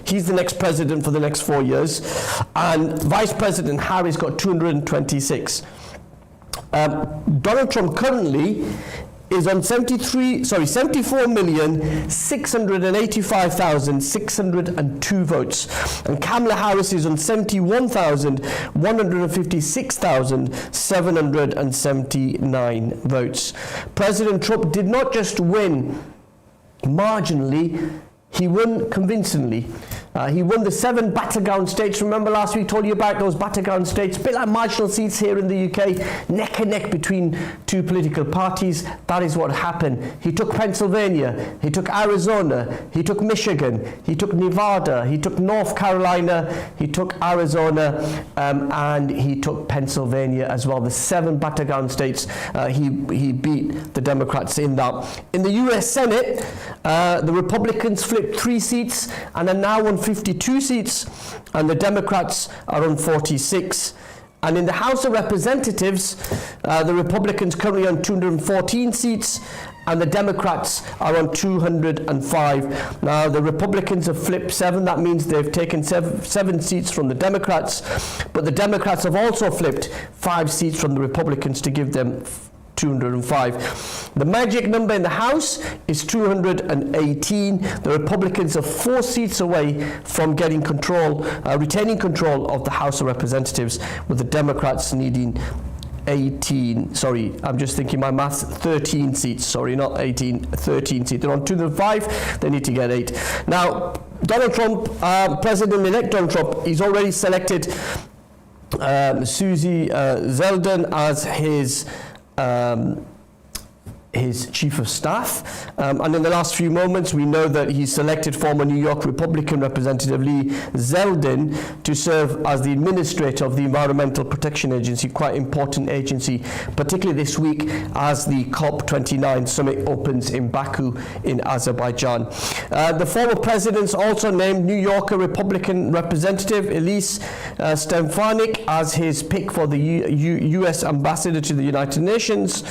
he's the next president for the next 4 years, and Vice President Harris got 226. Donald Trump currently is on 74,685,602 votes, and Kamala Harris is on 71,156,779 votes. President Trump did not just win marginally, he won convincingly. He won the 7 battleground states. Remember last week told you about those battleground states, a bit like marginal seats here in the UK, neck and neck between two political parties. That is what happened. He took Pennsylvania, he took Arizona, he took Michigan, he took Nevada, he took North Carolina, he took Arizona, and he took Pennsylvania as well. The 7 battleground states, he beat the Democrats in that. In the US Senate, the Republicans flipped 3 seats and are now on 52 seats, and the Democrats are on 46. And in the House of Representatives, the Republicans currently on 214 seats, and the Democrats are on 205. Now, the Republicans have flipped 7. That means they've taken 7 seats from the Democrats, but the Democrats have also flipped 5 seats from the Republicans to give them 205. The magic number in the House is 218. The Republicans are 4 seats away from getting control, retaining control of the House of Representatives, with the Democrats needing 18, sorry, I'm just thinking my maths, 13 seats, sorry, not 18, 13 seats. They're on 205, they need to get 8. Now, Donald Trump, President-elect Donald Trump, he's already selected Susie Zeldin as his chief of staff, and in the last few moments we know that he selected former New York Republican Representative Lee Zeldin to serve as the administrator of the Environmental Protection Agency, quite important agency, particularly this week as the COP29 summit opens in Baku in Azerbaijan. The former president's also named New Yorker Republican Representative Elise Stefanik as his pick for the U.S. ambassador to the United Nations,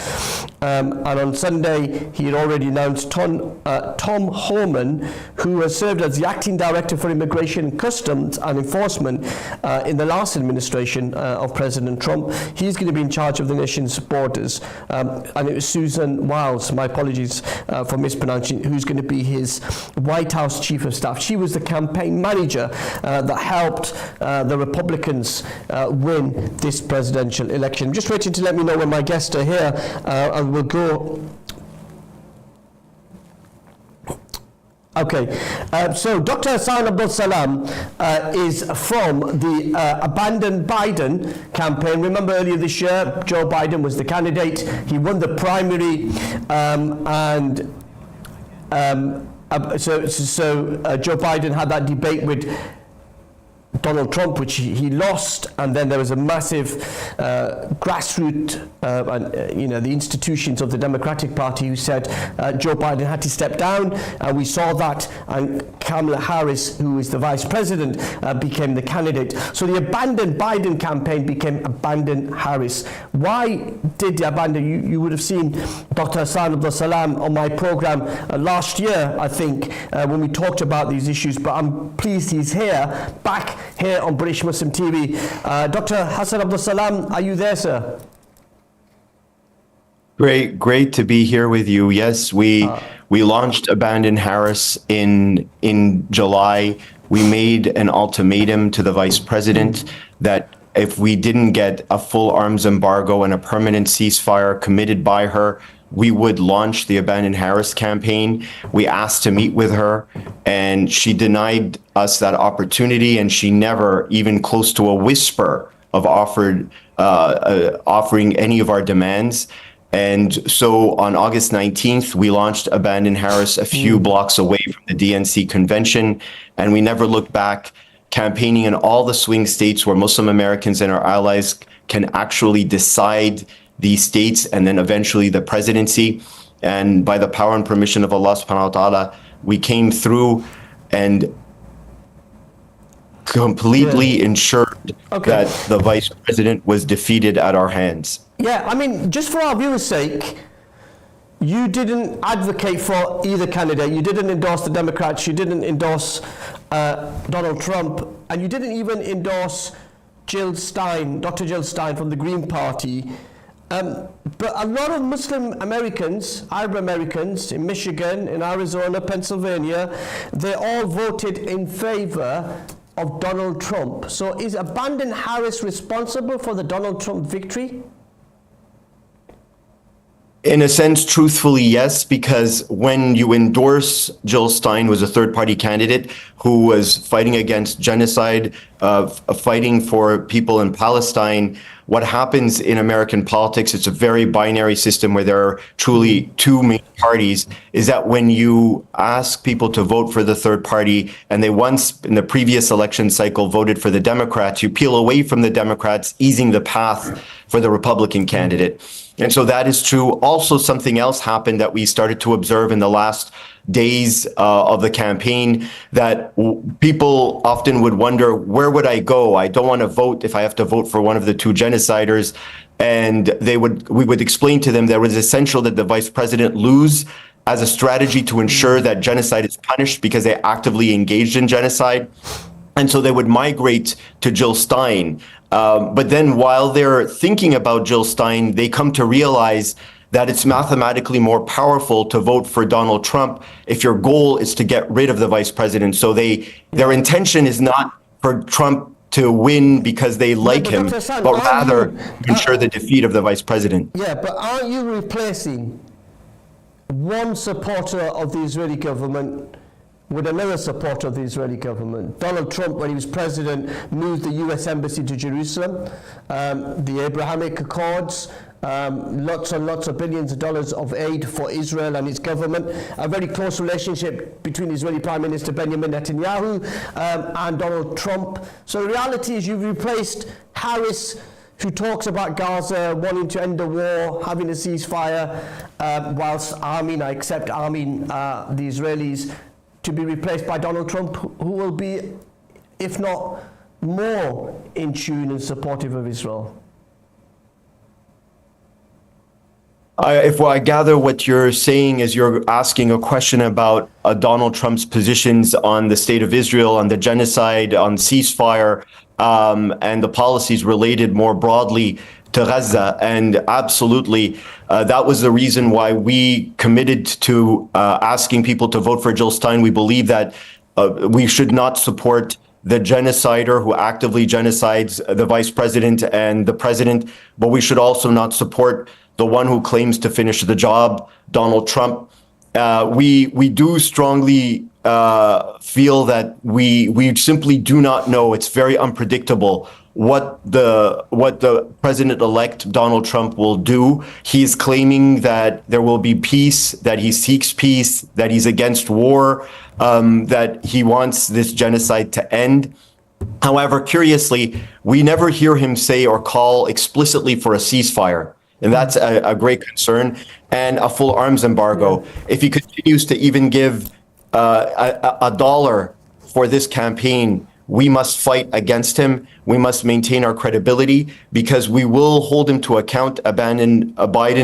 and on Sunday he had already announced Tom Homan, who has served as the acting director for Immigration, Customs and Enforcement in the last administration of President Trump. He's going to be in charge of the nation's borders, and it was Susan Wiles, my apologies for mispronouncing, who's going to be his White House chief of staff. She was the campaign manager that helped the Republicans win this presidential election. I'm just waiting to let me know when my guests are here, and we'll go. Okay, so Dr. Hassan Abdul Salam is from the Abandon Biden campaign. Remember earlier this year, Joe Biden was the candidate. He won the primary, so Joe Biden had that debate with Donald Trump, which he lost, and then there was a massive grassroots, the institutions of the Democratic Party who said Joe Biden had to step down, and we saw that, and Kamala Harris, who is the vice president, became the candidate. So the Abandon Biden campaign became Abandon Harris. Why did the abandon? You would have seen Dr. Hassan Abdul Salam on my program last year, I think, when we talked about these issues, but I'm pleased he's back here on British Muslim TV. Dr. Hassan Abdul Salam, are you there, sir? Great to be here with you. Yes, we launched Abandon Harris in July. We made an ultimatum to the vice president that if we didn't get a full arms embargo and a permanent ceasefire committed by her, we would launch the Abandon Harris campaign. We asked to meet with her, and she denied us that opportunity, and she never, even close to a whisper of offering any of our demands. And so on August 19th, we launched Abandon Harris a few blocks away from the DNC convention, and we never looked back, campaigning in all the swing states where Muslim Americans and our allies can actually decide these states and then eventually the presidency. And by the power and permission of Allah subhanahu wa ta'ala, we came through and completely ensured that the vice president was defeated at our hands. Yeah, I mean, just for our viewers' sake, you didn't advocate for either candidate. You didn't endorse the Democrats. You didn't endorse Donald Trump, and you didn't even endorse Jill Stein, Dr. Jill Stein from the Green Party. But a lot of Muslim Americans, Arab Americans in Michigan, in Arizona, Pennsylvania, they all voted in favor of Donald Trump. So is Biden-Harris responsible for the Donald Trump victory? In a sense, truthfully, yes, because when you endorse Jill Stein, who was a third-party candidate who was fighting against genocide, fighting for people in Palestine, what happens in American politics, it's a very binary system where there are truly two main parties, is that when you ask people to vote for the third party, and they once in the previous election cycle voted for the Democrats, you peel away from the Democrats, easing the path for the Republican candidate. And so that is true. Also, something else happened that we started to observe in the last days of the campaign, that people often would wonder, where would I go? I don't want to vote if I have to vote for one of the two genociders. And we would explain to them that it was essential that the vice president lose as a strategy to ensure that genocide is punished because they actively engaged in genocide. And so they would migrate to Jill Stein. But then while they're thinking about Jill Stein, they come to realize that it's mathematically more powerful to vote for Donald Trump if your goal is to get rid of the vice president. So their intention is not for Trump to win because they like him, but rather ensure the defeat of the vice president. Yeah, but aren't you replacing one supporter of the Israeli government with another supporter of the Israeli government? Donald Trump, when he was president, moved the US Embassy to Jerusalem, the Abrahamic Accords, lots and lots of billions of dollars of aid for Israel and its government, a very close relationship between Israeli Prime Minister Benjamin Netanyahu and Donald Trump. So the reality is you've replaced Harris, who talks about Gaza, wanting to end the war, having a ceasefire, whilst Armin, the Israelis, to be replaced by Donald Trump, who will be, if not more, in tune and supportive of Israel. If I gather what you're saying is you're asking a question about Donald Trump's positions on the state of Israel, on the genocide, on ceasefire, and the policies related more broadly to Gaza. And absolutely, that was the reason why we committed to asking people to vote for Jill Stein. We believe that we should not support the genocider who actively genocides the vice president and the president, but we should also not support the one who claims to finish the job, Donald Trump. We do strongly feel that we simply do not know. It's very unpredictable what the president-elect Donald Trump will do. He's claiming that there will be peace, that he seeks peace, that he's against war, that he wants this genocide to end. However, curiously, we never hear him say or call explicitly for a ceasefire. And that's a great concern, and a full arms embargo. If he continues to even give a dollar for this campaign, we must fight against him. We must maintain our credibility, because we will hold him to account. Biden,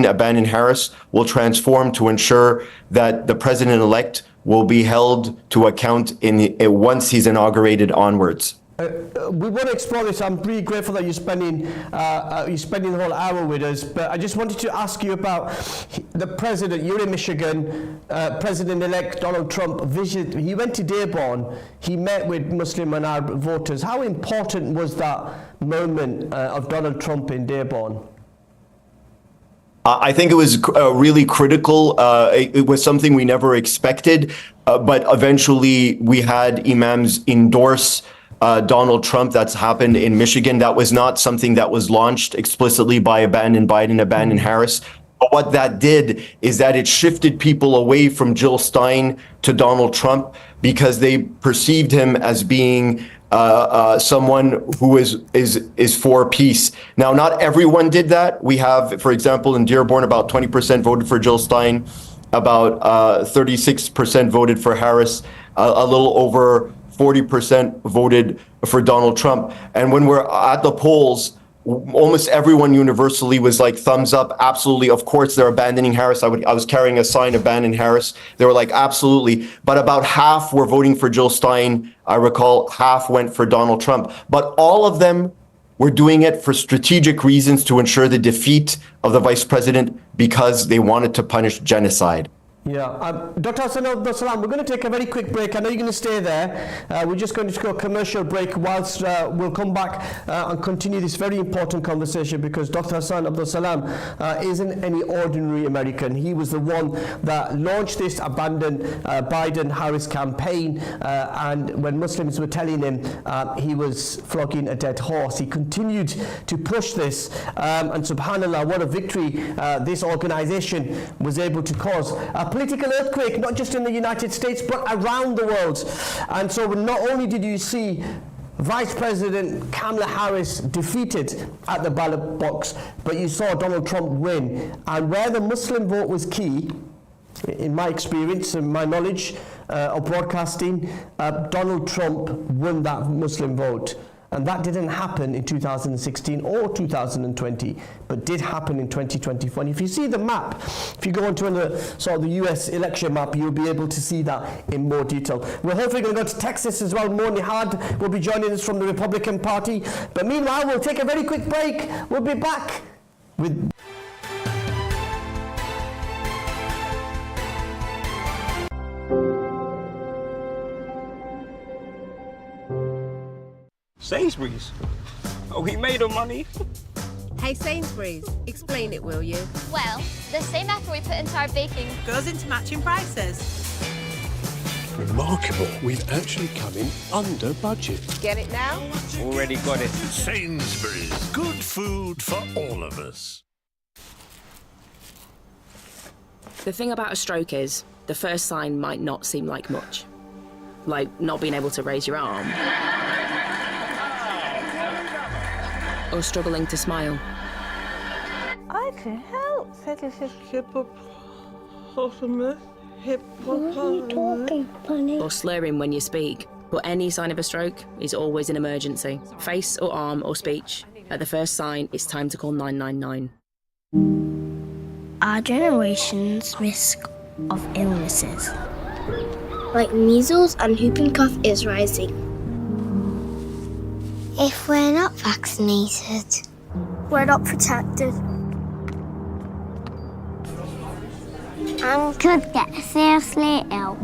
abandon Harris, will transform to ensure that the president-elect will be held to account once he's inaugurated onwards. We want to explore this. I'm really grateful that you're spending the whole hour with us. But I just wanted to ask you about the president. You're in Michigan. President-elect Donald Trump visited. He went to Dearborn. He met with Muslim and Arab voters. How important was that moment of Donald Trump in Dearborn? I think it was really critical. It was something we never expected, but eventually we had imams endorse Donald Trump. That's happened in Michigan. That was not something that was launched explicitly by abandon Biden, abandon Harris. But what that did is that it shifted people away from Jill Stein to Donald Trump, because they perceived him as being someone who is for peace. Now, not everyone did that. We have, for example, in Dearborn, about 20% voted for Jill Stein, about 36% voted for Harris, a little over 40% voted for Donald Trump. And when we're at the polls, almost everyone universally was like thumbs up. Absolutely. Of course, they're abandoning Harris. I was carrying a sign abandon Harris. They were like, absolutely. But about half were voting for Jill Stein. I recall half went for Donald Trump. But all of them were doing it for strategic reasons to ensure the defeat of the vice president because they wanted to punish genocide. Yeah, Dr. Hassan Abdul Salam, we're going to take a very quick break. I know you're going to stay there. We're just going to go a commercial break whilst we'll come back and continue this very important conversation, because Dr. Hassan Abdul Salam isn't any ordinary American. He was the one that launched this abandoned Biden-Harris campaign, and when Muslims were telling him he was flogging a dead horse, he continued to push this, and subhanAllah, what a victory this organization was able to cause. A political earthquake, not just in the United States, but around the world. And so not only did you see Vice President Kamala Harris defeated at the ballot box, but you saw Donald Trump win. And where the Muslim vote was key, in my experience and my knowledge of broadcasting, Donald Trump won that Muslim vote. And that didn't happen in 2016 or 2020, but did happen in 2024. And if you see the map, if you go onto the US election map, you'll be able to see that in more detail. We're hopefully going to go to Texas as well. Mo Nihad will be joining us from the Republican Party. But meanwhile, we'll take a very quick break. We'll be back with... Sainsbury's. Oh, he made her money. Hey Sainsbury's, explain it, will you? Well, the same effort we put into our baking goes into matching prices. Remarkable, we've actually come in under budget. Get it now? Already got it. Sainsbury's, good food for all of us. The thing about a stroke is, the first sign might not seem like much. Like not being able to raise your arm. Or struggling to smile. I can help, said this hippopotamus. What are you talking, Bunny? Or slurring when you speak. But any sign of a stroke is always an emergency. Face or arm or speech. At the first sign, it's time to call 999. Our generation's risk of illnesses, like measles and whooping cough, is rising. If we're not vaccinated, we're not protected. And could get seriously ill.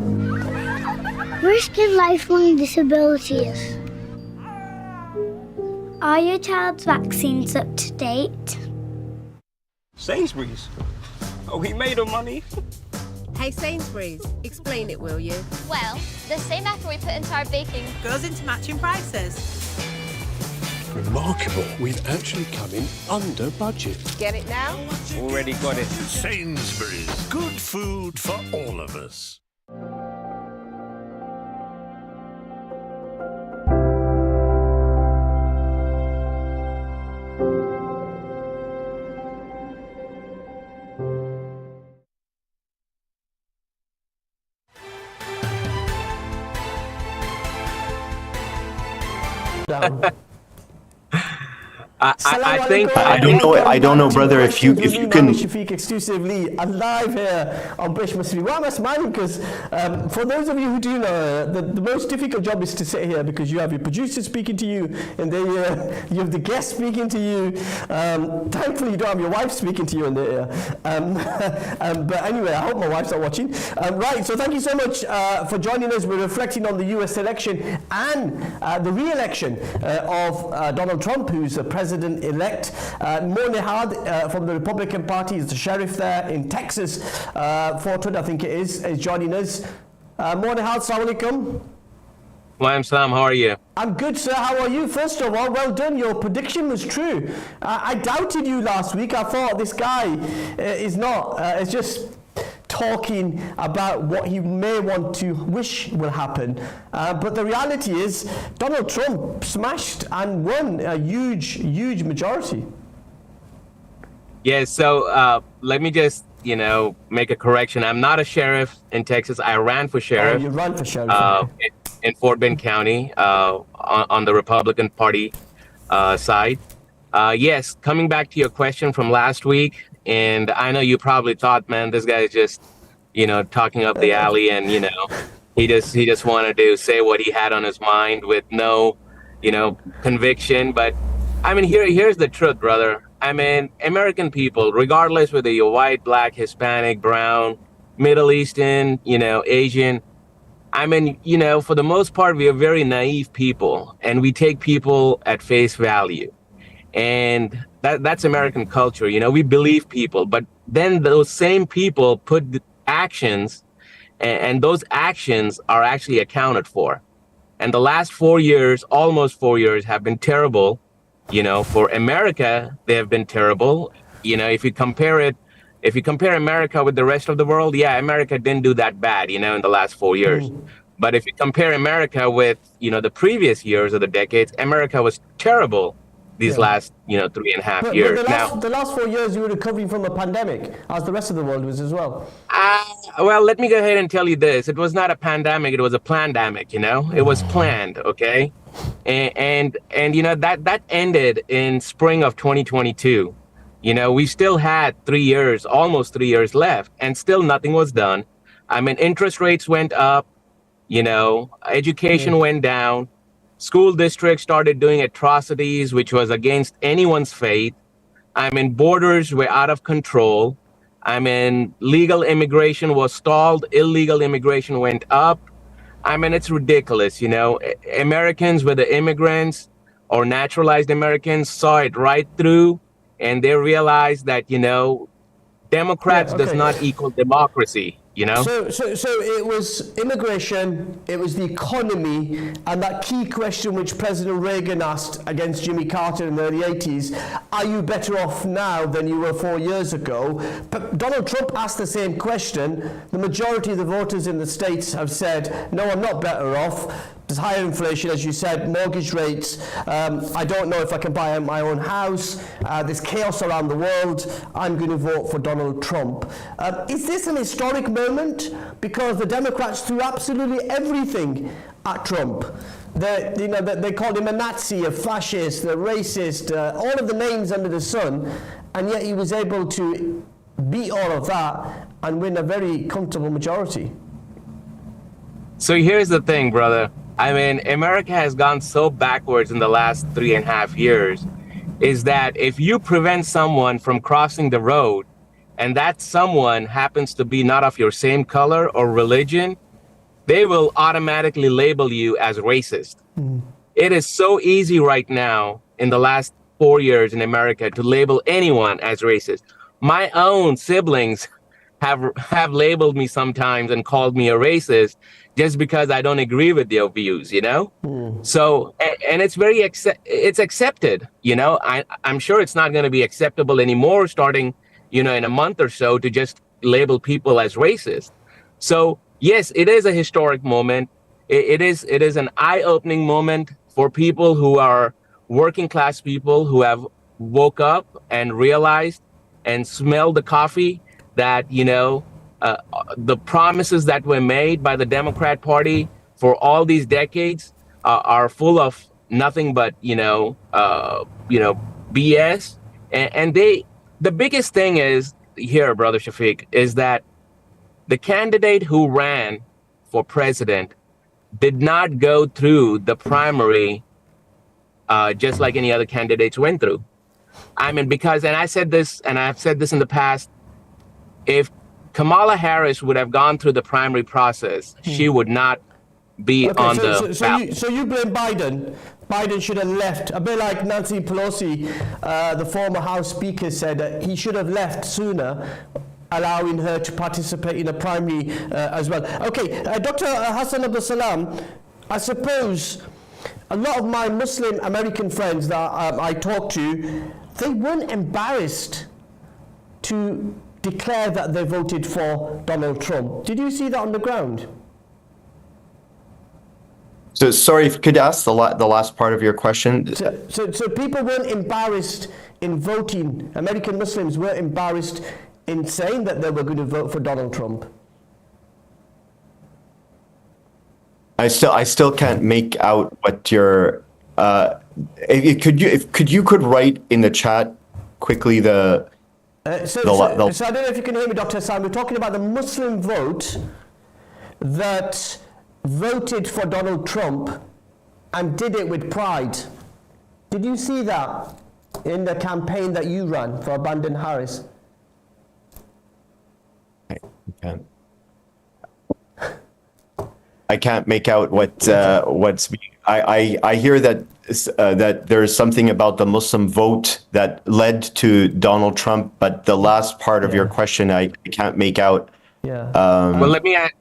Risking lifelong disabilities. Are your child's vaccines up to date? Sainsbury's. Oh, he made her money. Hey Sainsbury's, explain it, will you? Well, the same effort we put into our baking goes into matching prices. Remarkable, we've actually come in under budget. Get it now? Already got it. Sainsbury's, good food for all of us. Down. I think I don't know, brother, if you can. Shafiq exclusively alive here on British Muslim. Why am I smiling? Because for those of you who do know, the most difficult job is to sit here, because you have your producer speaking to you, and then you have the guest speaking to you. Thankfully, you don't have your wife speaking to you in the ear. But anyway, I hope my wife's not watching. Right, so thank you so much for joining us. We're reflecting on the US election and the re-election of Donald Trump, who's the president-elect. Mo Nihad from the Republican Party is the sheriff there in Texas. Fort Hood, I think it is joining us. Mo Nihad, assalamu alaikum. Wa'alaikum salam, how are you? I'm good, sir. How are you? First of all, well done. Your prediction was true. I doubted you last week. I thought this guy is not. It's just talking about what he may want to wish will happen. But the reality is Donald Trump smashed and won a huge, huge majority. Yeah, so let me just, make a correction. I'm not a sheriff in Texas. I ran for sheriff. You ran for sheriff. In Fort Bend County on the Republican Party side. Yes, coming back to your question from last week, and I know you probably thought, man, this guy is just, talking up the alley, and he just wanted to say what he had on his mind with no, conviction. But I mean, here's the truth, brother. I mean, American people, regardless whether you're white, black, Hispanic, brown, Middle Eastern, Asian, I mean, for the most part, we are very naive people, and we take people at face value. And that's American culture. We believe people, but then those same people put actions, and those actions are actually accounted for. And the last 4 years, almost 4 years, have been terrible. For America, they have been terrible. If you compare America with the rest of the world, yeah, America didn't do that bad, in the last 4 years. But if you compare America with, the previous years or the decades, America was terrible these last, 3.5 years. But the last 4 years, you were recovering from a pandemic, as the rest of the world was as well. Well, let me go ahead and tell you this. It was not a pandemic. It was a plandemic, It was planned, okay? And that ended in spring of 2022. We still had 3 years, almost 3 years left, and still nothing was done. I mean, interest rates went up, education went down. School districts started doing atrocities, which was against anyone's faith. I mean, borders were out of control. I mean, legal immigration was stalled. Illegal immigration went up. I mean, it's ridiculous, Americans, whether immigrants or naturalized Americans, saw it right through, and they realized that, Democrats does not equal democracy. So it was immigration, it was the economy, and that key question which President Reagan asked against Jimmy Carter in the early 80s, are you better off now than you were 4 years ago? But Donald Trump asked the same question. The majority of the voters in the States have said, no, I'm not better off. There's higher inflation, as you said, mortgage rates. I don't know if I can buy my own house. There's chaos around the world. I'm going to vote for Donald Trump. Is this an historic moment? Because the Democrats threw absolutely everything at Trump. They called him a Nazi, a fascist, a racist, all of the names under the sun, and yet he was able to beat all of that and win a very comfortable majority. So here's the thing, brother. I mean, America has gone so backwards in the last 3.5 years, is that if you prevent someone from crossing the road, and that someone happens to be not of your same color or religion, they will automatically label you as racist. It is so easy right now in the last 4 years in America to label anyone as racist. My own siblings have labeled me sometimes and called me a racist just because I don't agree with their views, So, and it's it's accepted, I'm sure it's not going to be acceptable anymore starting, in a month or so to just label people as racist. So, yes, it is a historic moment. It is an eye-opening moment for people who are working class people who have woke up and realized and smelled the coffee that, the promises that were made by the Democrat Party for all these decades are full of nothing but, BS. And the biggest thing is here, Brother Shafiq, is that the candidate who ran for president did not go through the primary just like any other candidates went through. I mean, because, and I said this, and I've said this in the past, if Kamala Harris would have gone through the primary process, she would not be on the ballot. So you blame Biden. Biden should have left. A bit like Nancy Pelosi, the former House Speaker, said that he should have left sooner, allowing her to participate in a primary as well. Okay, Dr. Hassan Abdul Salam, I suppose a lot of my Muslim American friends that I talk to, they weren't embarrassed to declare that they voted for Donald Trump. Did you see that on the ground? So sorry, if you could ask the last part of your question. So people weren't embarrassed in voting. American Muslims weren't embarrassed in saying that they were going to vote for Donald Trump. I still can't make out what you're Could you write in the chat quickly So I don't know if you can hear me, Dr. Hassan. We're talking about the Muslim vote that voted for Donald Trump and did it with pride. Did you see that in the campaign that you ran for Abandon Harris? I can't make out what's being. I hear that that there is something about the Muslim vote that led to Donald Trump, but the last part of your question I can't make out. Yeah. Well, let me ask,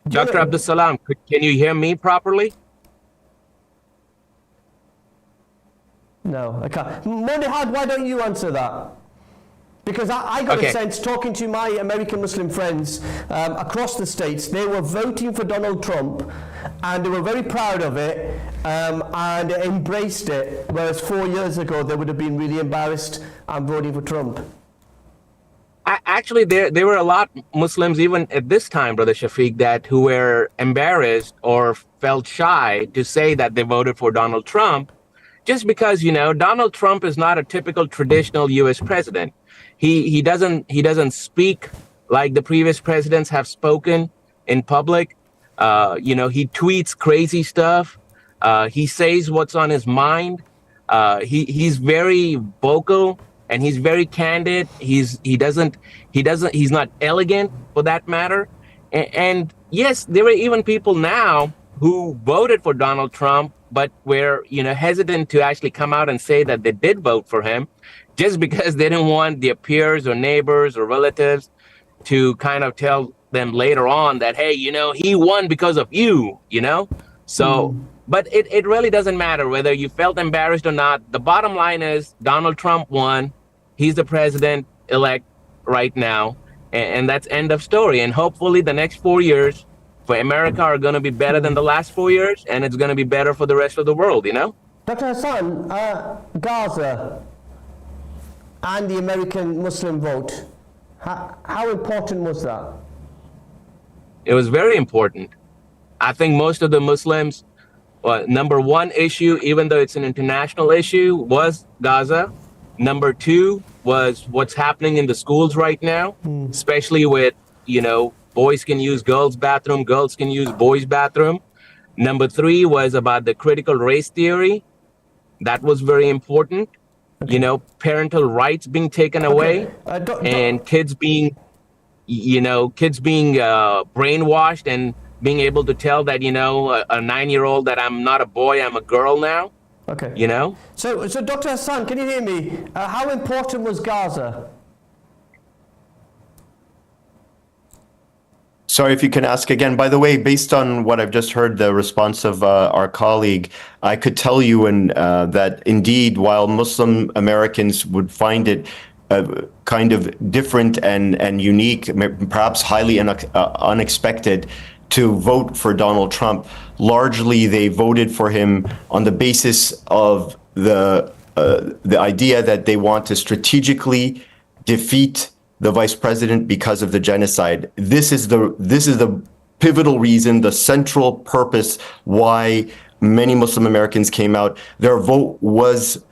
Dr. Abdul Salam, can you hear me properly? No, I can't. Monihad, why don't you answer that? Because I got a sense, talking to my American Muslim friends across the states, they were voting for Donald Trump and they were very proud of it and embraced it, whereas 4 years ago they would have been really embarrassed and voting for Trump. Actually, there were a lot of Muslims, even at this time, Brother Shafiq, who were embarrassed or felt shy to say that they voted for Donald Trump, just because, Donald Trump is not a typical traditional U.S. president. He doesn't speak like the previous presidents have spoken in public. He tweets crazy stuff. He says what's on his mind. He's very vocal and he's very candid. He's not elegant for that matter. And yes, there are even people now who voted for Donald Trump, but were hesitant to actually come out and say that they did vote for him, just because they didn't want their peers or neighbors or relatives to kind of tell them later on that, hey, he won because of you, So, but it really doesn't matter whether you felt embarrassed or not. The bottom line is Donald Trump won. He's the president-elect right now. And that's end of story. And hopefully the next 4 years for America are going to be better than the last 4 years. And it's going to be better for the rest of the world, Dr. Hassan, Gaza and the American Muslim vote, how important was that? It was very important. I think most of the Muslims, number one issue, even though it's an international issue, was Gaza. Number two was what's happening in the schools right now, especially with, boys can use girls' bathroom, girls can use boys' bathroom. Number three was about the critical race theory. That was very important. Okay. Parental rights being taken away and kids being brainwashed and being able to tell that, a 9-year-old that I'm not a boy, I'm a girl now. Okay. So Dr. Hassan, can you hear me? How important was Gaza? Sorry, if you can ask again. By the way, based on what I've just heard, the response of our colleague, I could tell you that indeed, while Muslim Americans would find it kind of different and unique, perhaps highly unexpected, to vote for Donald Trump, largely they voted for him on the basis of the idea that they want to strategically defeat the vice president because of the genocide. This is the pivotal reason, the central purpose why many Muslim Americans came out. Their vote was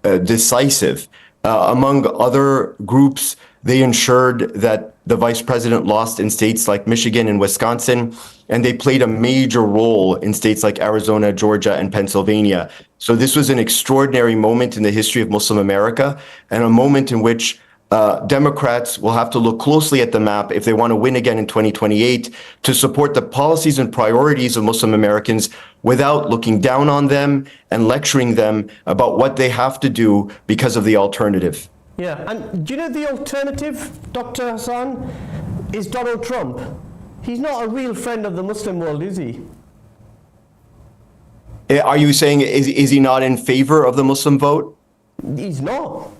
decisive. Among other groups, they ensured that the vice president lost in states like Michigan and Wisconsin, and they played a major role in states like Arizona, Georgia, and Pennsylvania. So this was an extraordinary moment in the history of Muslim America, and a moment in which Democrats will have to look closely at the map if they want to win again in 2028 to support the policies and priorities of Muslim Americans without looking down on them and lecturing them about what they have to do because of the alternative. Yeah, and do you know the alternative, Dr. Hassan, is Donald Trump. He's not a real friend of the Muslim world, is he? Are you saying, is he not in favor of the Muslim vote? He's not.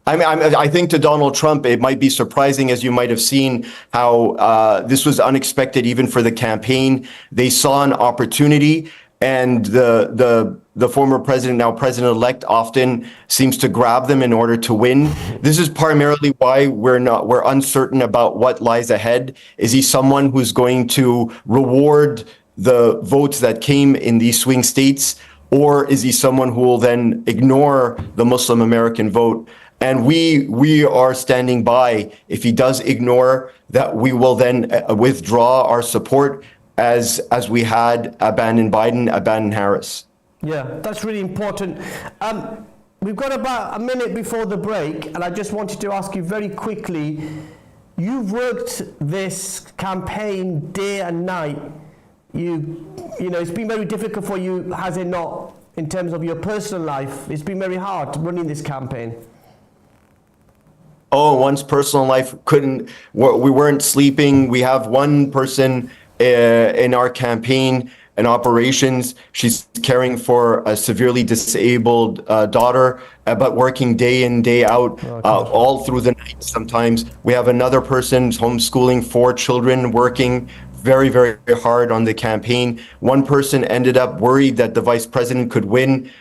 I think to Donald Trump, it might be surprising, as you might have seen, how this was unexpected even for the campaign. They saw an opportunity, and the former president, now president-elect, often seems to grab them in order to win. This is primarily why we're uncertain about what lies ahead. Is he someone who's going to reward the votes that came in these swing states, or is he someone who will then ignore the Muslim American vote? And we are standing by. If he does ignore that, we will then withdraw our support as we had abandon Biden, abandon Harris. Yeah, that's really important. We've got about a minute before the break, and I just wanted to ask you very quickly, you've worked this campaign day and night. You know, it's been very difficult for you, has it not, in terms of your personal life? It's been very hard running this campaign. Oh, one's personal life we weren't sleeping. We have one person in our campaign and operations. She's caring for a severely disabled daughter, but working day in, day out, all through the night sometimes. We have another person homeschooling 4 children, working very, very hard on the campaign. One person ended up worried that the vice president could win,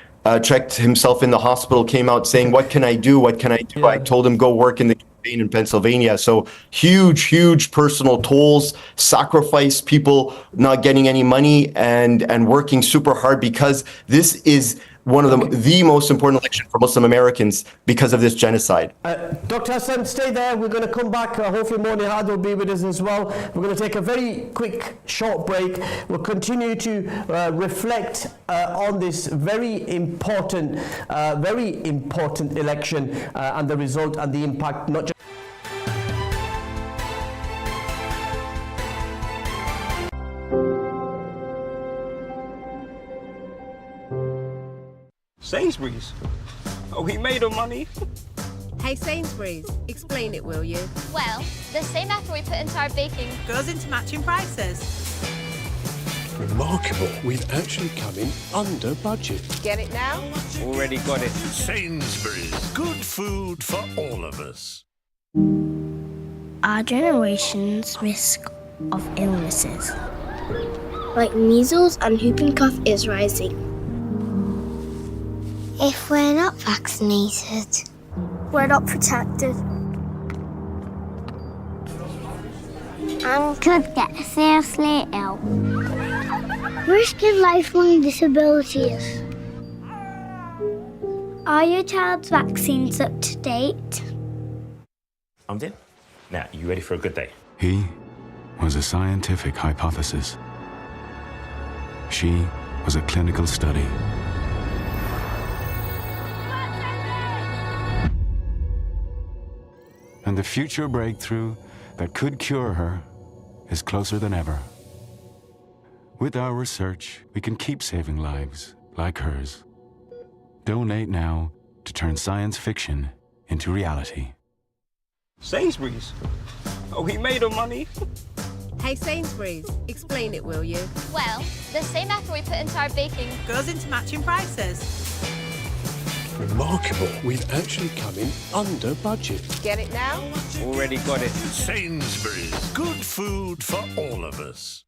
checked himself in the hospital, came out saying, what can I do? What can I do? I told him, go work in the campaign in Pennsylvania. So huge personal tolls, sacrifice, people not getting any money and working super hard, because this is one of the most important election for Muslim Americans because of this genocide. Dr. Hassan, stay there. We're going to come back. Hopefully Moni Had will be with us as well. We're going to take a very quick, short break. We'll continue to reflect on this very important election and the result and the impact, not just Sainsbury's. Oh, we made our money. Hey Sainsbury's, explain it, will you? Well, the same effort we put into our baking Goes into matching prices. Remarkable. We've actually come in under budget. Get it now? Already got it. Sainsbury's. Good food for all of us. our generation's risk of illnesses, like measles and whooping cough, is rising. If we're not vaccinated, we're not protected. And could get seriously ill. Risking lifelong disabilities. Are your child's vaccines up to date? I'm in. Now, you ready for a good day? He was a scientific hypothesis. She was a clinical study. And the future breakthrough that could cure her is closer than ever. With our research, we can keep saving lives like hers. Donate now to turn science fiction into reality. Sainsbury's. Oh, we made our money. Hey Sainsbury's, explain it, will you? Well, the same effort we put into our baking goes into matching prices. Remarkable. We've actually come in under budget. Get it now? Already got it. Sainsbury's. Good food for all of us.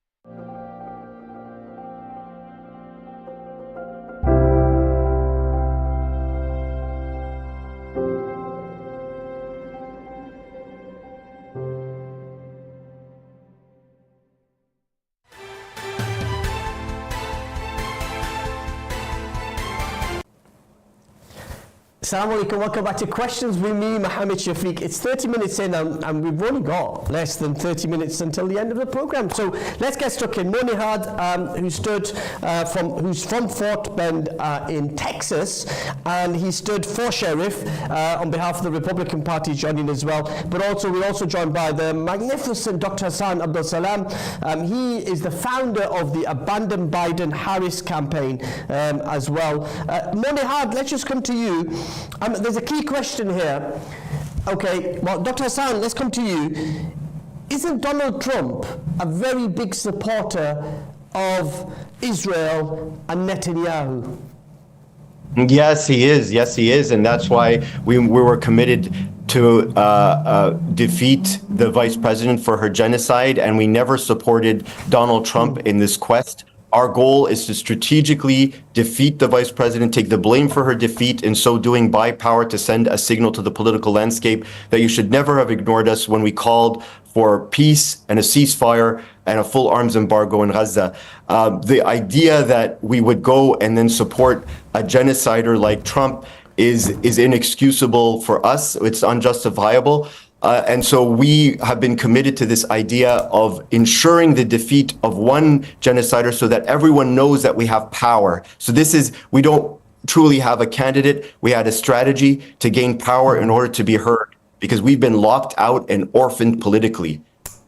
Assalamu alaikum, welcome back to Questions with me, Mohammed Shafiq. It's 30 minutes in and we've only got less than 30 minutes until the end of the program. So let's get stuck in. Moni Had, who's from Fort Bend in Texas, and he stood for sheriff on behalf of the Republican Party, joining as well. But also, we're also joined by the magnificent Dr. Hassan Abdul Salam. He is the founder of the Abandon Biden Harris campaign as well. Moni Had, let's just come to you. There's a key question here. Okay, well, Dr. Hassan, let's come to you. Isn't Donald Trump a very big supporter of Israel and Netanyahu? Yes, he is. Yes, he is. And that's why we were committed to defeat the vice president for her genocide. And we never supported Donald Trump in this quest Our goal is to strategically defeat the vice president, take the blame for her defeat, in so doing buy power to send a signal to the political landscape that you should never have ignored us when we called for peace and a ceasefire and a full arms embargo in Gaza. The idea that we would go and then support a genocider like Trump is inexcusable for us. It's unjustifiable. And so we have been committed to this idea of ensuring the defeat of one genocider so that everyone knows that we have power. So we don't truly have a candidate. We had a strategy to gain power in order to be heard, because we've been locked out and orphaned politically.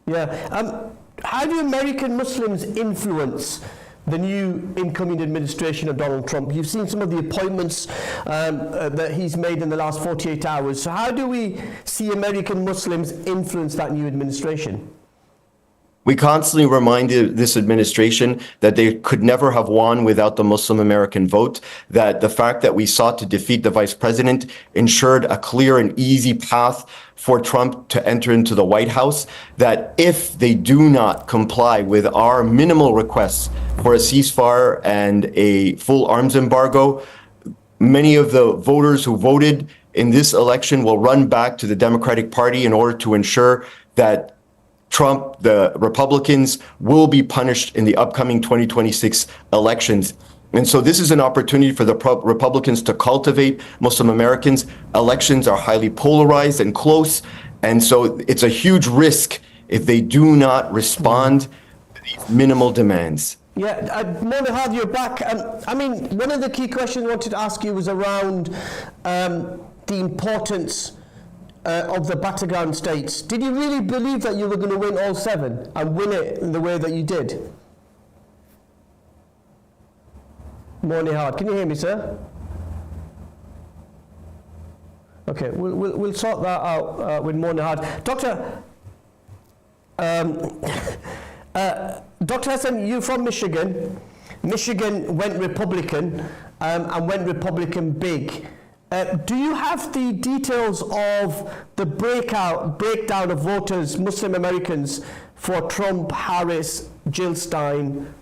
Yeah. How do American Muslims influence the new incoming administration of Donald Trump? You've seen some of the appointments that he's made in the last 48 hours. So how do we see American Muslims influence that new administration? We constantly reminded this administration that they could never have won without the Muslim American vote, that the fact that we sought to defeat the vice president ensured a clear and easy path for Trump to enter into the White House, that if they do not comply with our minimal requests for a ceasefire and a full arms embargo, many of the voters who voted in this election will run back to the Democratic Party in order to ensure that Trump, the Republicans, will be punished in the upcoming 2026 elections. And so this is an opportunity for the Republicans to cultivate Muslim Americans. Elections are highly polarized and close. And so it's a huge risk if they do not respond to these minimal demands. Yeah, Monahad, you're back. I mean, one of the key questions I wanted to ask you was around the importance of the battleground states. Did you really believe that you were going to win all 7 and win it in the way that you did? Monahad, can you hear me, sir? Okay, we'll sort that out with Monahad. Dr. Hassan, you're from Michigan. Michigan went Republican and went Republican big. Do you have the details of the breakdown of voters, Muslim Americans, for Trump, Harris, Jill Stein?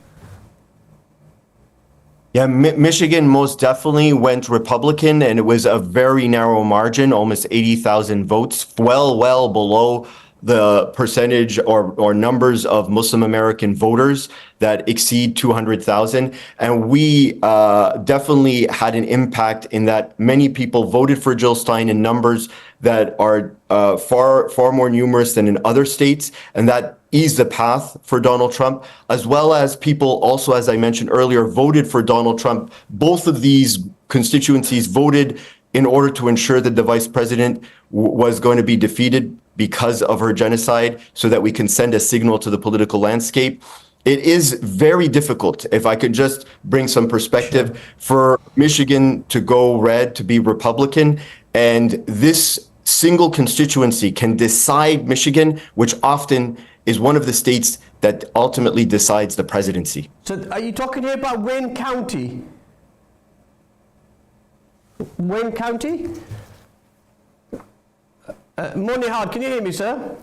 Yeah, Michigan most definitely went Republican, and it was a very narrow margin, almost 80,000 votes, well below the percentage or numbers of Muslim American voters that exceed 200,000. And we definitely had an impact in that many people voted for Jill Stein in numbers that are far more numerous than in other states. And that eased the path for Donald Trump, as well as people also, as I mentioned earlier, voted for Donald Trump. Both of these constituencies voted in order to ensure that the vice president was going to be defeated because of her genocide, so that we can send a signal to the political landscape. It is very difficult, if I could just bring some perspective, for Michigan to go red, to be Republican, and this single constituency can decide Michigan, which often is one of the states that ultimately decides the presidency. So are you talking here about Wayne County? Wayne County? Monahad, can you hear me, sir?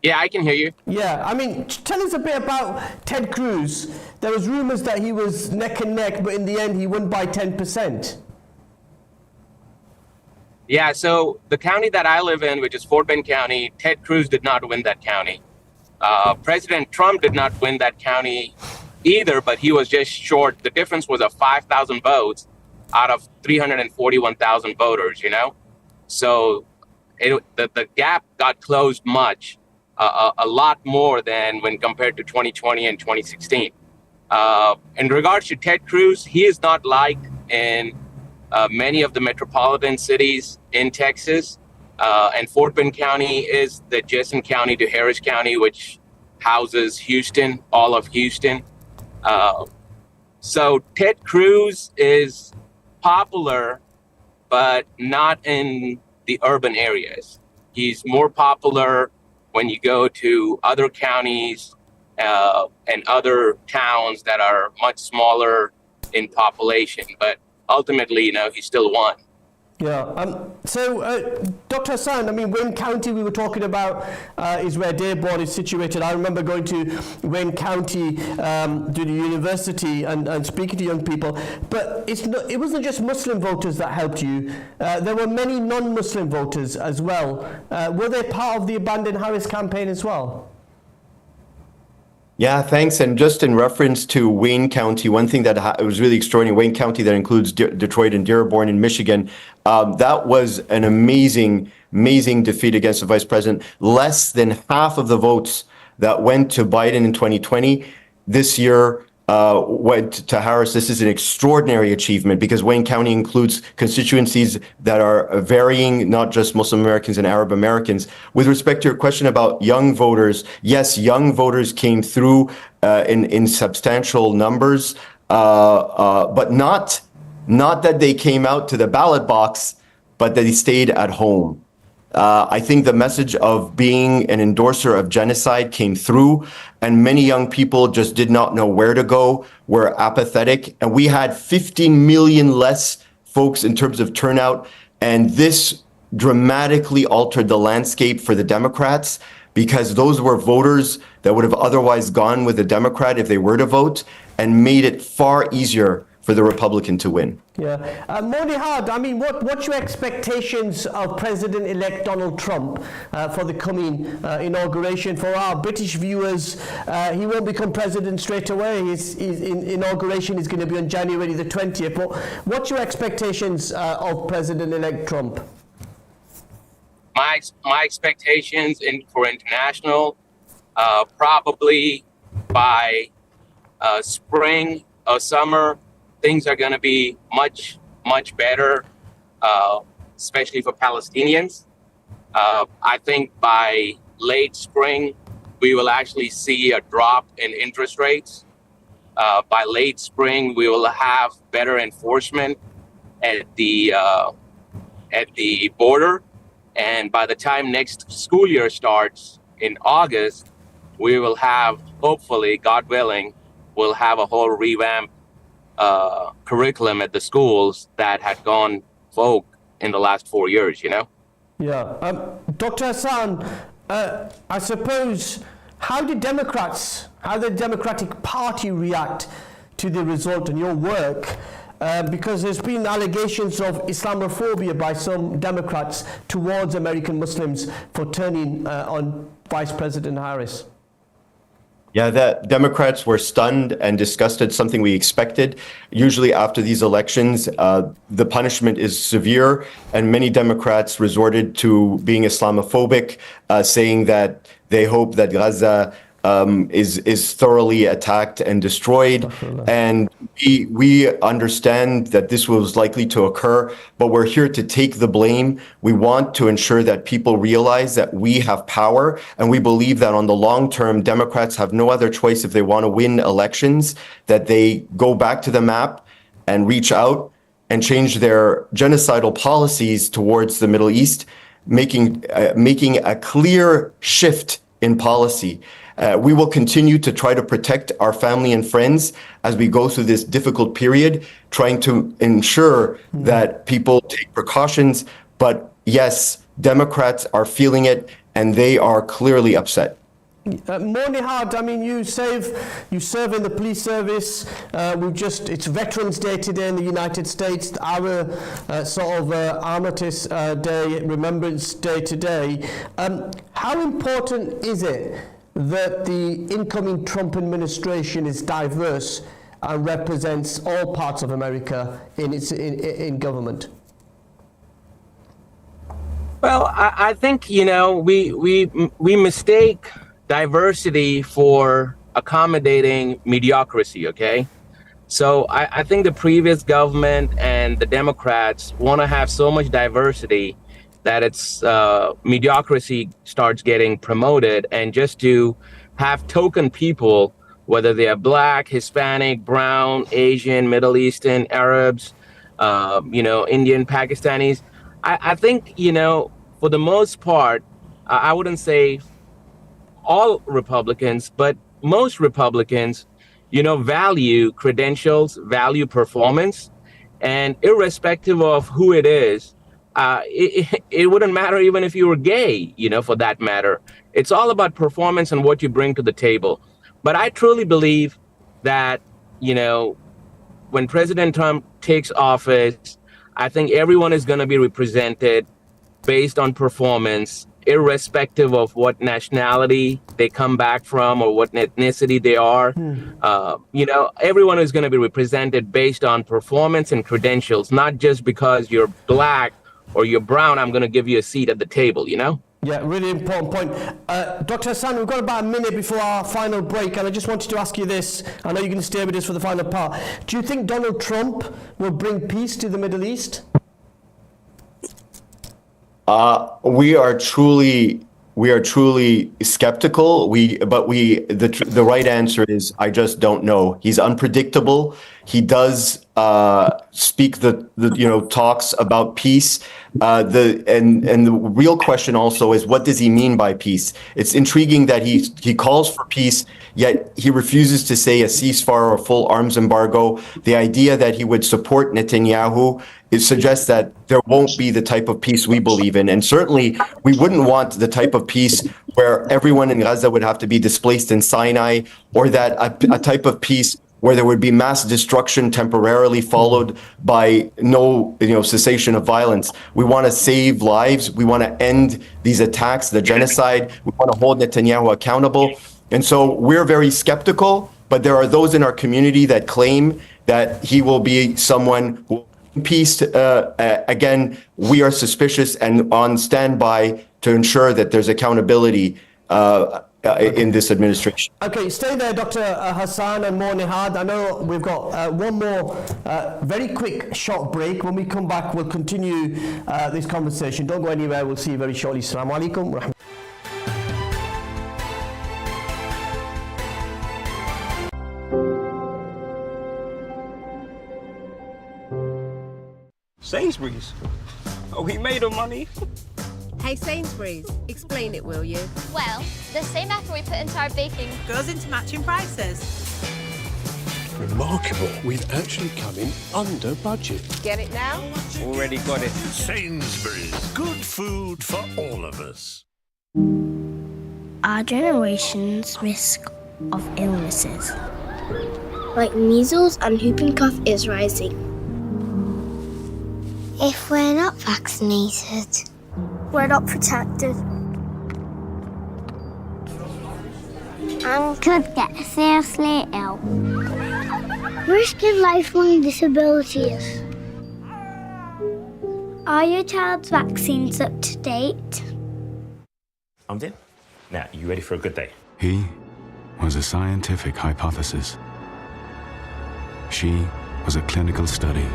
Yeah, I can hear you. Yeah, I mean, tell us a bit about Ted Cruz. There was rumors that he was neck and neck, but in the end he won by 10%. Yeah, so the county that I live in, which is Fort Bend County, Ted Cruz did not win that county. President Trump did not win that county either, but he was just short. The difference was of 5,000 votes out of 341,000 voters, you know? So the gap got closed much, a lot more than when compared to 2020 and 2016. In regards to Ted Cruz, he is not liked in many of the metropolitan cities in Texas. And Fort Bend County is the adjacent county to Harris County, which houses Houston, all of Houston. So Ted Cruz is popular, but not in the urban areas. He's more popular when you go to other counties and other towns that are much smaller in population. But ultimately, you know, he still won. Yeah. Dr. Hassan, I mean, Wayne County we were talking about is where Dearborn is situated. I remember going to Wayne County to the university and speaking to young people. But it wasn't just Muslim voters that helped you. There were many non-Muslim voters as well. Were they part of the Abandon Harris campaign as well? Yeah, thanks. And just in reference to Wayne County, one thing that was really extraordinary, Wayne County that includes Detroit and Dearborn in Michigan, that was an amazing defeat against the vice president. Less than half of the votes that went to Biden in 2020 this year went to Harris. This is an extraordinary achievement because Wayne County includes constituencies that are varying, not just Muslim Americans and Arab Americans. With respect to your question about young voters, yes, young voters came through in substantial numbers, but not that they came out to the ballot box, but that they stayed at home. I think the message of being an endorser of genocide came through, and many young people just did not know where to go, were apathetic, and we had 15 million less folks in terms of turnout, and this dramatically altered the landscape for the Democrats because those were voters that would have otherwise gone with a Democrat if they were to vote, and made it far easier for the Republican to win. Yeah. Monihad, I mean, what's your expectations of President-elect Donald Trump for the coming inauguration? For our British viewers, he won't become president straight away. His inauguration is going to be on January the 20th. But what's your expectations of President-elect Trump? My expectations for international, probably by spring or summer, things are going to be much better, especially for Palestinians. I think by late spring, we will actually see a drop in interest rates. By late spring, we will have better enforcement at the border. And by the time next school year starts in August, we will have, hopefully, God willing, we'll have a whole revamp curriculum at the schools that had gone vogue in the last 4 years, you know? Yeah. Dr. Hassan, I suppose, how did the Democratic Party react to the result and your work? Because there's been allegations of Islamophobia by some Democrats towards American Muslims for turning on Vice President Harris. Yeah, the Democrats were stunned and disgusted, something we expected. Usually after these elections, the punishment is severe, and many Democrats resorted to being Islamophobic, saying that they hope that Gaza is thoroughly attacked and destroyed. And we understand that this was likely to occur, but we're here to take the blame. We want to ensure that people realize that we have power, and we believe that on the long term, Democrats have no other choice if they want to win elections, that they go back to the map and reach out and change their genocidal policies towards the Middle East, making a clear shift in policy. We will continue to try to protect our family and friends as we go through this difficult period, trying to ensure that people take precautions. But yes, Democrats are feeling it, and they are clearly upset. Monihad, I mean, you serve in the police service. It's Veterans Day today in the United States, our Armistice Day, Remembrance Day today. How important is it that the incoming Trump administration is diverse and represents all parts of America in government? Well, I think, you know, we mistake diversity for accommodating mediocrity, okay? So I think the previous government and the Democrats want to have so much diversity that it's mediocrity starts getting promoted, and just to have token people, whether they are Black, Hispanic, Brown, Asian, Middle Eastern, Arabs, Indian, Pakistanis. I think, you know, for the most part, I wouldn't say all Republicans, but most Republicans, you know, value credentials, value performance, and irrespective of who it is, it wouldn't matter even if you were gay, for that matter. It's all about performance and what you bring to the table. But I truly believe that, when President Trump takes office, I think everyone is going to be represented based on performance, irrespective of what nationality they come back from or what ethnicity they are. Everyone is going to be represented based on performance and credentials, not just because you're black or you're brown, I'm going to give you a seat at the table, Yeah, really important point. Dr. Hassan, we've got about a minute before our final break, and I just wanted to ask you this. I know you're going to stay with us for the final part. Do you think Donald Trump will bring peace to the Middle East? We are truly skeptical. The right answer is I just don't know. He's unpredictable. He does speak the talks about peace. The real question also is, what does he mean by peace? It's intriguing that he calls for peace, yet he refuses to say a ceasefire or full arms embargo. The idea that he would support Netanyahu suggests that there won't be the type of peace we believe in. And certainly we wouldn't want the type of peace where everyone in Gaza would have to be displaced in Sinai, or that a type of peace where there would be mass destruction temporarily followed by no cessation of violence. We want to save lives. We want to end these attacks, the genocide. We want to hold Netanyahu accountable. And so we're very skeptical, but there are those in our community that claim that he will be someone who peace. Again, we are suspicious and on standby to ensure that there's accountability in this administration. Okay, stay there, Dr. Hassan and Mo Nihad. I know we've got one more very quick short break. When we come back, we'll continue this conversation. Don't go anywhere. We'll see you very shortly. Assalamu alaikum. Sainsbury's. Oh, we made our money. Hey Sainsbury's, explain it, will you? Well, the same effort we put into our baking Goes into matching prices. Remarkable. We've actually come in under budget. Get it now? Already got it. Sainsbury's. Good food for all of us. Our generation's risk of illnesses, like measles and whooping cough, is rising. If we're not vaccinated, we're not protected. And could get seriously ill. Risking lifelong disabilities. Are your child's vaccines up to date? I'm in. Now, you ready for a good day? He was a scientific hypothesis. She was a clinical study.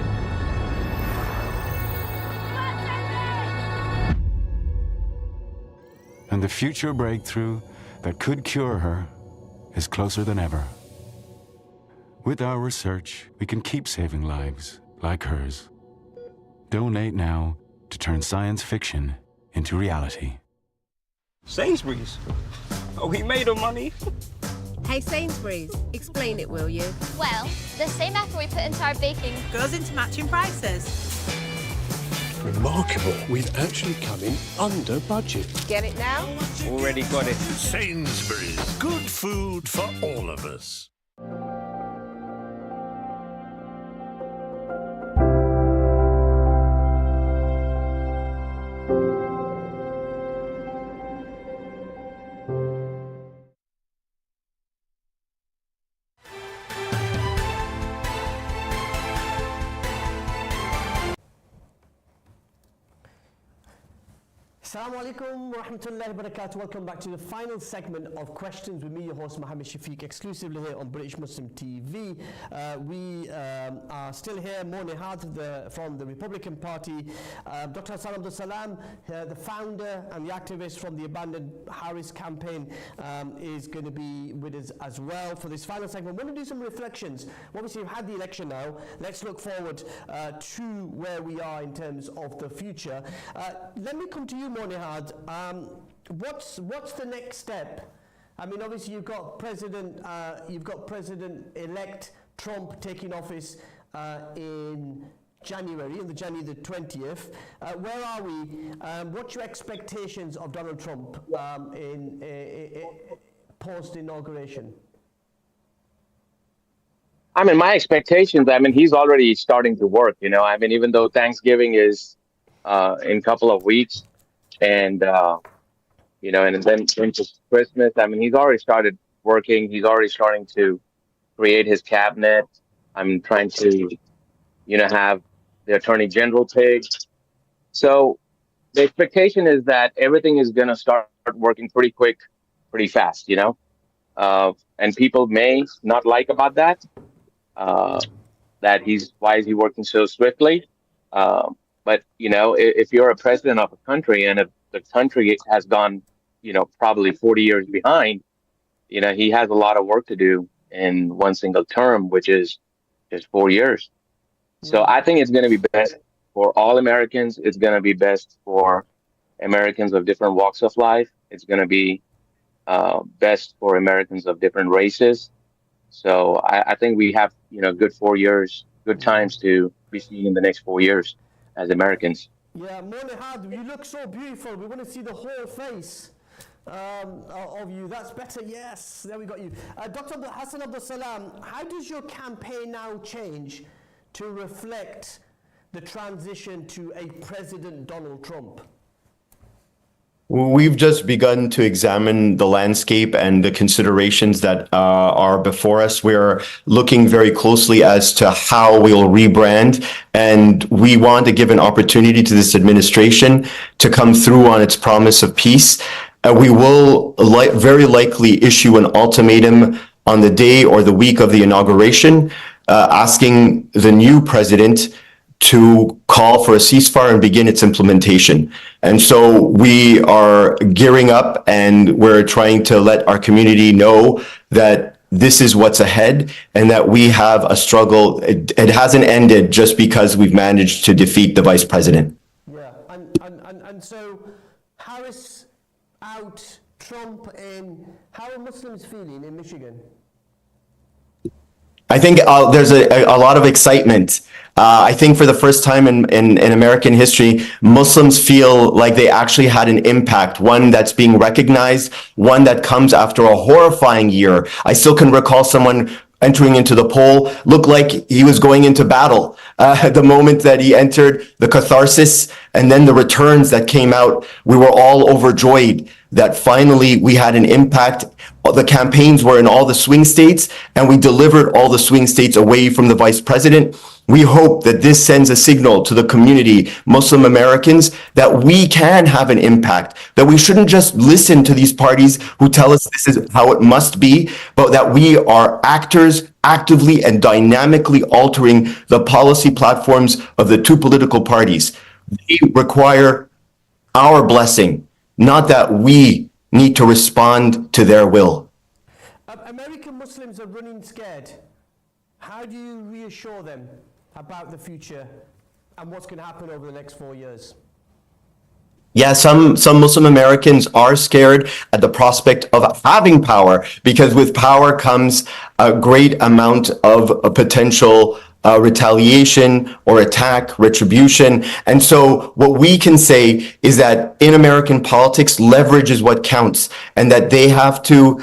And the future breakthrough that could cure her is closer than ever. With our research, we can keep saving lives like hers. Donate now to turn science fiction into reality. Sainsbury's. Oh, we made our money. Hey Sainsbury's, explain it, will you? Well, the same effort we put into our baking Goes into matching prices. Remarkable. We've actually come in under budget. Get it now? Already got it. Sainsbury's. Good food for all of us. Assalamu alaikum wa rahmatullahi wa barakatuh. Welcome back to the final segment of Questions with me, your host Mohammed Shafiq, exclusively here on British Muslim TV. We are still here, Mo Nihad from the Republican Party, Dr. Hassan Abdul Salam, the founder and the activist from the Abandon Harris campaign, is going to be with us as well for this final segment. We're going to do some reflections. Obviously, we've had the election now. Let's look forward to where we are in terms of the future. Let me come to you, Mo Nihad. What's the next step? I mean, obviously you've got President-elect Trump taking office in January, on the January the 20th. Where are we? What's your expectations of Donald Trump in post-inauguration? I mean, my expectations, I mean, he's already starting to work, you know. I mean, even though Thanksgiving is in a couple of weeks and, you know, and then into Christmas, I mean, he's already started working. He's already starting to create his cabinet. I'm trying to, you know, have the Attorney General picked. So the expectation is that everything is going to start working pretty quick, pretty fast, you know. And people may not like about that. That why is he working so swiftly? But you know, if you're a president of a country and if the country has gone, you know, probably 40 years behind, you know, he has a lot of work to do in one single term, which is just 4 years. So I think it's going to be best for all Americans. It's going to be best for Americans of different walks of life. It's going to be best for Americans of different races. So I think we have, you know, good 4 years, good times to be seeing in the next 4 years as Americans. Yeah, Monehad, you look so beautiful. We want to see the whole face of you. That's better. Yes, there we got you. Dr. Hassan Abdul Salam, how does your campaign now change to reflect the transition to a President Donald Trump? We've just begun to examine the landscape and the considerations that are before us. We're looking very closely as to how we'll rebrand, and we want to give an opportunity to this administration to come through on its promise of peace. We will very likely issue an ultimatum on the day or the week of the inauguration, asking the new president to call for a ceasefire and begin its implementation. And so we are gearing up and we're trying to let our community know that this is what's ahead and that we have a struggle. It hasn't ended just because we've managed to defeat the vice president. Yeah, and so Harris out, Trump in. How are Muslims feeling in Michigan? I think there's a lot of excitement. I think for the first time in American history, Muslims feel like they actually had an impact, one that's being recognized, one that comes after a horrifying year. I still can recall someone entering into the poll looked like he was going into battle. The moment that he entered, the catharsis and then the returns that came out, we were all overjoyed that finally we had an impact. The campaigns were in all the swing states and we delivered all the swing states away from the vice president. We hope that this sends a signal to the community, Muslim Americans, that we can have an impact, that we shouldn't just listen to these parties who tell us this is how it must be, but that we are actors actively and dynamically altering the policy platforms of the two political parties. They require our blessing, not that we need to respond to their will. American Muslims are running scared. How do you reassure them about the future and what's going to happen over the next 4 years? Yeah, some Muslim Americans are scared at the prospect of having power, because with power comes a great amount of potential retaliation or attack, retribution. And so what we can say is that in American politics, leverage is what counts, and that they have to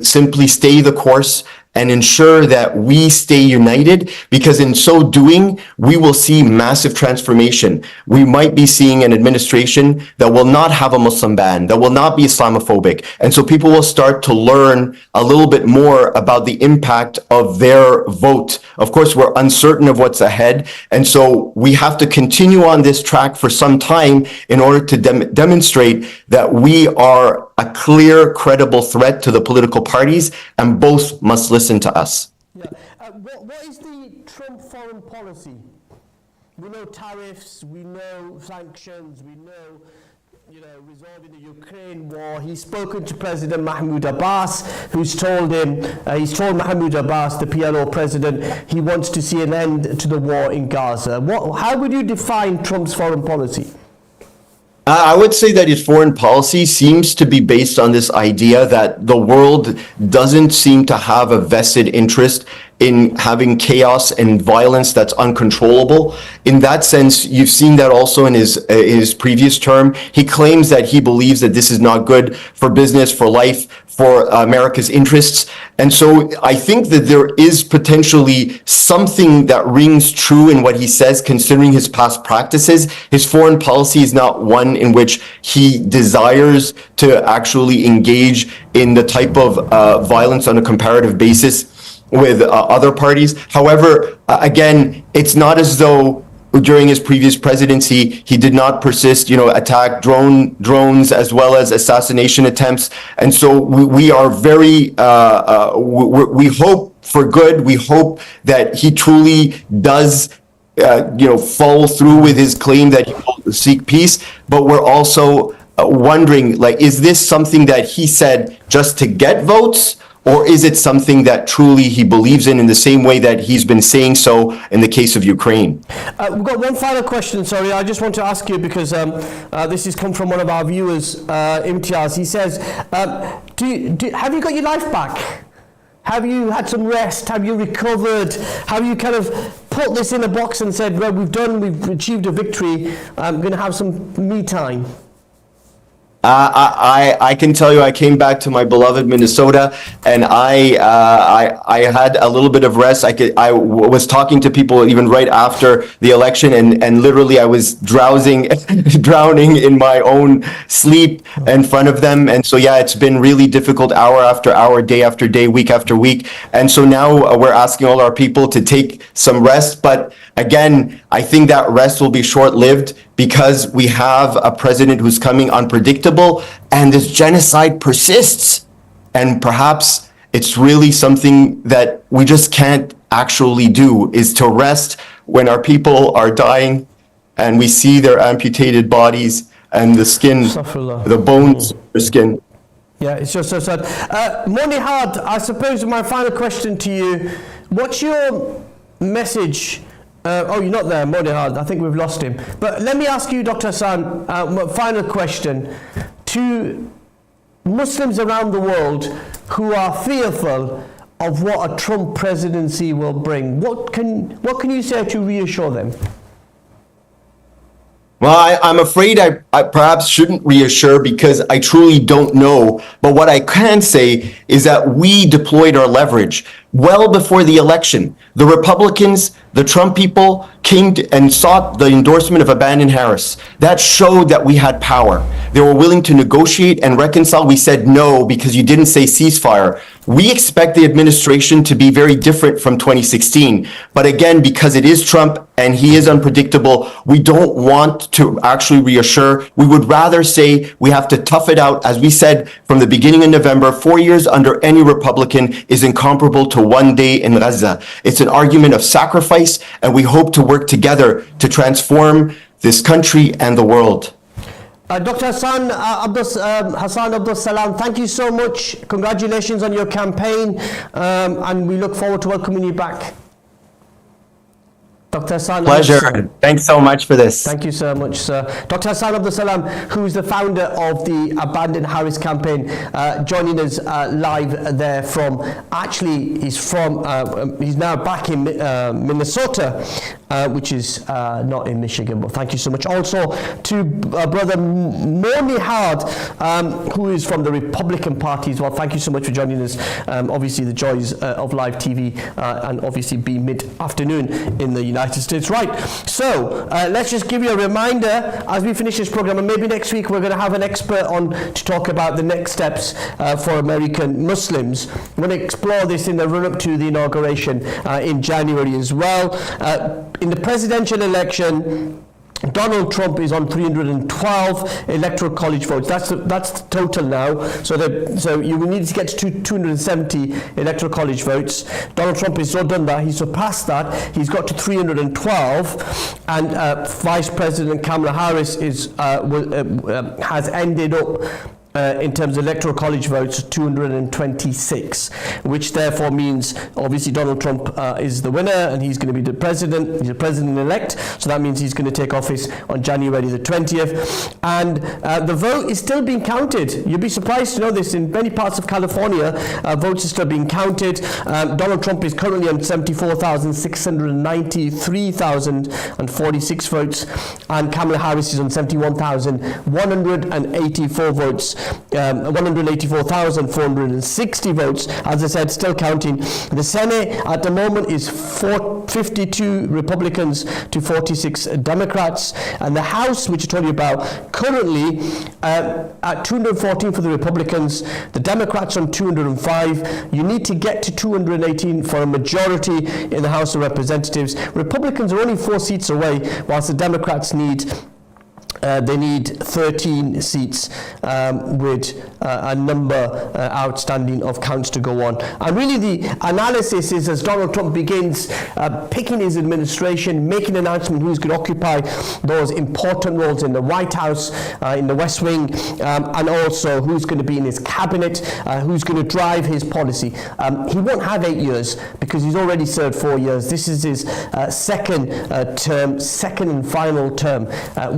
simply stay the course and ensure that we stay united, because in so doing, we will see massive transformation. We might be seeing an administration that will not have a Muslim ban, that will not be Islamophobic. And so people will start to learn a little bit more about the impact of their vote. Of course, we're uncertain of what's ahead. And so we have to continue on this track for some time in order to demonstrate that we are a clear, credible threat to the political parties, and both must listen to us. Yeah. What is the Trump foreign policy? We know tariffs, we know sanctions, we know, resolving the Ukraine war. He's spoken to President Mahmoud Abbas, who's told him, he's told Mahmoud Abbas, the PLO president, he wants to see an end to the war in Gaza. How would you define Trump's foreign policy? I would say that his foreign policy seems to be based on this idea that that the world doesn't seem to have a vested interest in having chaos and violence that's uncontrollable. In that sense, you've seen that also in his previous term. He claims that he believes that this is not good for business, for life, for America's interests. And so I think that there is potentially something that rings true in what he says, considering his past practices. His foreign policy is not one in which he desires to actually engage in the type of violence on a comparative basis with other parties. However, again, it's not as though during his previous presidency, he did not persist, attack drones as well as assassination attempts. And so we are very, we hope for good. We hope that he truly does, follow through with his claim that he will seek peace. But we're also wondering, is this something that he said just to get votes? Or is it something that truly he believes in the same way that he's been saying so in the case of Ukraine? We've got one final question, sorry. I just want to ask you because this has come from one of our viewers, Imtiaz. He says, have you got your life back? Have you had some rest? Have you recovered? Have you kind of put this in a box and said, well, we've achieved a victory. I'm going to have some me time? I can tell you, I came back to my beloved Minnesota, and I had a little bit of rest. I was talking to people even right after the election, and literally I was drowning in my own sleep in front of them. And so yeah, it's been really difficult, hour after hour, day after day, week after week. And so now we're asking all our people to take some rest. But again, I think that rest will be short-lived, because we have a president who's coming unpredictable, and this genocide persists. And perhaps it's really something that we just can't actually do, is to rest when our people are dying and we see their amputated bodies and the skin, the bones, the skin. Yeah, it's just so sad. Monihad, I suppose my final question to you, what's your message? You're not there, Monihad. I think we've lost him. But let me ask you, Dr. Hassan, final question. To Muslims around the world who are fearful of what a Trump presidency will bring, what can you say to reassure them? Well, I'm afraid I perhaps shouldn't reassure, because I truly don't know. But what I can say is that we deployed our leverage well before the election. The Republicans, the Trump people, came and sought the endorsement of Biden-Harris. That showed that we had power. They were willing to negotiate and reconcile. We said no because you didn't say ceasefire. We expect the administration to be very different from 2016. But again, because it is Trump and he is unpredictable, we don't want to actually reassure. We would rather say we have to tough it out. As we said from the beginning of November, 4 years under any Republican is incomparable to 1 day in Gaza. It's an argument of sacrifice, and we hope to work together to transform this country and the world. Dr. Hassan Abdus Salam, thank you so much. Congratulations on your campaign, and we look forward to welcoming you back. Dr. Hassan. Pleasure. Thanks so much for this. Thank you so much, sir. Dr. Hassan Abdus Salam, who is the founder of the Biden-Harris campaign, joining us live there from, actually he's now back in Minnesota, which is not in Michigan, but thank you so much. Also to brother Monihad, who is from the Republican Party as well. Thank you so much for joining us. Obviously the joys of live TV, and obviously be mid-afternoon in the United States. Right, so let's just give you a reminder as we finish this program, and maybe next week we're going to have an expert on to talk about the next steps for American Muslims. We're going to explore this in the run-up to the inauguration in January as well. In the presidential election, Donald Trump is on 312 electoral college votes. That's the total now. So you will need to get to 270 electoral college votes. Donald Trump has so done that. He's surpassed that. He's got to 312, and Vice President Kamala Harris has ended up in terms of electoral college votes, 226, which therefore means obviously Donald Trump is the winner and he's going to be the president. He's the president-elect, so that means he's going to take office on January the 20th. And the vote is still being counted. You'll be surprised to know this. In many parts of California, votes are still being counted. Donald Trump is currently on 74,693,046 votes, and Kamala Harris is on 71,184 votes. 184,460 votes, as I said, still counting. The Senate at the moment is 52 Republicans to 46 Democrats, and the House, which I told you about, currently at 214 for the Republicans, the Democrats on 205. You need to get to 218 for a majority in the House of Representatives. Republicans are only 4 seats away, whilst the Democrats need 13 seats with a number outstanding of counts to go on. And really the analysis is, as Donald Trump begins picking his administration, making an announcement who's going to occupy those important roles in the White House, in the West Wing, and also who's going to be in his cabinet, who's going to drive his policy. He won't have 8 years because he's already served 4 years. This is his second and final term.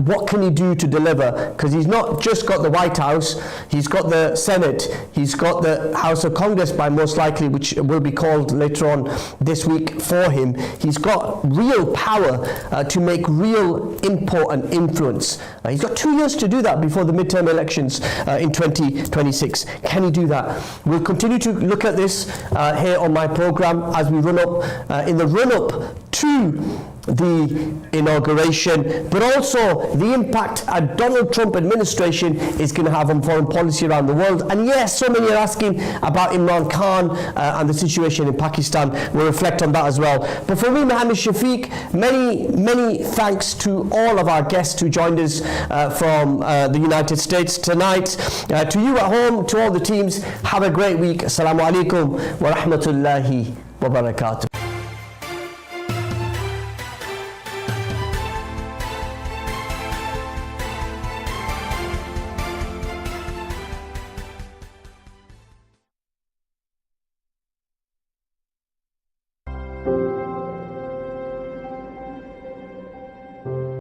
What can he do to deliver? Because he's not just got the White House, he's got the Senate, he's got the House of Congress by most likely, which will be called later on this week for him. He's got real power to make real input and influence. He's got 2 years to do that before the midterm elections in 2026. Can he do that? We'll continue to look at this here on my program as we run up in the run-up to the inauguration, but also the impact a Donald Trump administration is going to have on foreign policy around the world. And yes, so many are asking about Imran Khan and the situation in Pakistan. We'll reflect on that as well. But for me, Mohammed Shafiq, many thanks to all of our guests who joined us from the United States tonight. To you at home, to all the teams, have a great week. Assalamu alaikum wa rahmatullahi wa barakatuh.